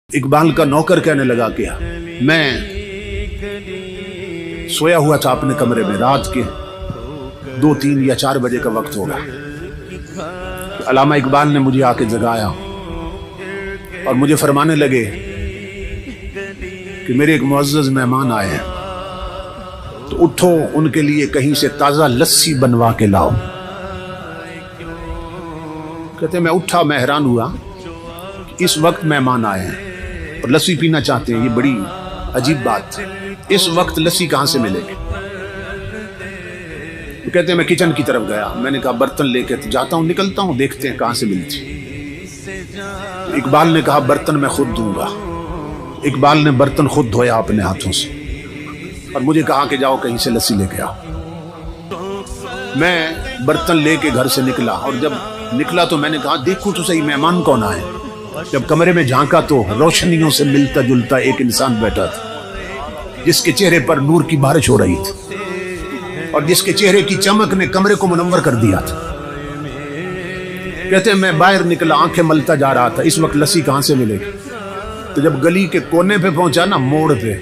इकबाल का नौकर कहने लगा कि मैं सोया हुआ था अपने कमरे में, रात के 2, 3 या 4 बजे का वक्त होगा। अल्लामा इकबाल ने मुझे आके जगाया और मुझे फरमाने लगे कि मेरे एक मुअज़्ज़ज़ मेहमान आए हैं, तो उठो, उनके लिए कहीं से ताज़ा लस्सी बनवा के लाओ। कहते मैं उठा, मैं हैरान हुआ इस वक्त मेहमान आए हैं और लस्सी पीना चाहते हैं, ये बड़ी अजीब बात। इस वक्त लस्सी कहाँ से मिलेगी? तो कहते हैं मैं किचन की तरफ गया, मैंने कहा बर्तन लेके तो जाता हूँ, निकलता हूँ, देखते हैं कहाँ से मिलती। तो इकबाल ने कहा बर्तन मैं खुद दूंगा। इकबाल ने बर्तन खुद धोया अपने हाथों से और मुझे कहा कि जाओ कहीं से लस्सी लेके आओ। मैं बर्तन लेके घर से निकला और जब निकला तो मैंने कहा देखो तो सही मेहमान कौन आए। जब कमरे में झांका तो रोशनियों से मिलता जुलता एक इंसान बैठा था, जिसके चेहरे पर नूर की बारिश हो रही थी और जिसके चेहरे की चमक ने कमरे को मुनव्वर कर दिया था। कहते हैं मैं बाहर निकला, आंखें मलता जा रहा था, इस वक्त लस्सी कहां से मिलेगी। तो जब गली के कोने पे पहुंचा ना, मोड़ पे,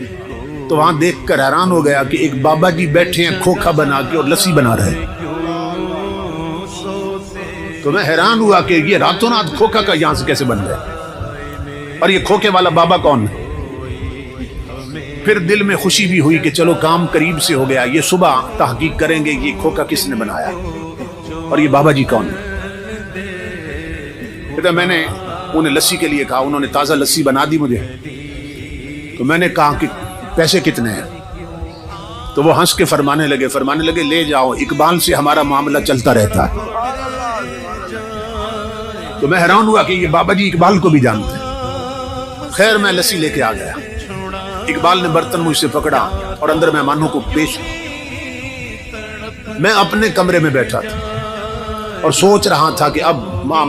तो वहां देखकर हैरान हो गया कि एक बाबा जी बैठे हैं खोखा बना के और लस्सी बना रहे हैं। तो मैं हैरान हुआ कि ये रातों रात खोखा का यहां से कैसे बन गया और ये खोखे वाला बाबा कौन है। फिर दिल में खुशी भी हुई कि चलो काम करीब से हो गया, ये सुबह तहकीक करेंगे ये खोखा किसने बनाया और ये बाबा जी कौन है। तो मैंने उन्हें लस्सी के लिए कहा, उन्होंने ताज़ा लस्सी बना दी मुझे। तो मैंने कहा कि पैसे कितने हैं? तो वो हंस के फरमाने लगे ले जाओ, इकबाल से हमारा मामला चलता रहता है। तो मैं हैरान हुआ कि ये बाबा जी इकबाल को भी जानते हैं। खैर मैं लस्सी लेके आ गया। इकबाल ने बर्तन मुझसे पकड़ा और अंदर मेहमानों को पेश। मैं अपने कमरे में बैठा था और सोच रहा था कि अब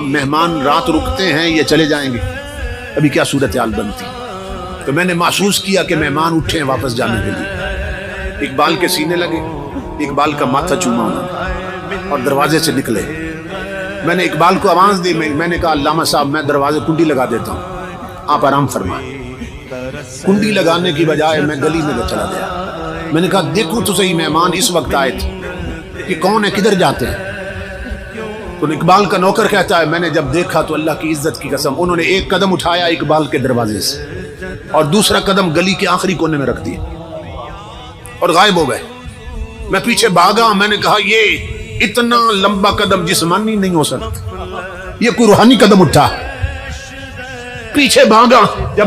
मेहमान रात रुकते हैं या चले जाएंगे, अभी क्या सूरत हाल बनती। तो मैंने महसूस किया कि मेहमान उठे हैं वापस जाने के लिए। इकबाल के सीने लगे, इकबाल का माथा चूमा उन्होंने और दरवाजे से निकले। मैंने इकबाल को आवाज दी, मैंने कहा अल्लामा साहब मैं दरवाजे कुंडी लगा देता हूँ, आप आराम फरमाएं। कुंडी लगाने की बजाय मैं गली में चला गया। मैंने कहा देखो तो सही मेहमान इस वक्त आए थे, कि कौन है, किधर जाते हैं। तो इकबाल का नौकर कहता है मैंने जब देखा तो अल्लाह की इज्जत की कसम, उन्होंने एक कदम उठाया इकबाल के दरवाजे से और दूसरा कदम गली के आखिरी कोने में रख दिया और गायब हो गए। मैं पीछे भागा, मैंने कहा ये इतना लंबा कदम जिस्मानी नहीं हो सकता, ये कोई रूहानी कदम उठा। पीछे भागा, जब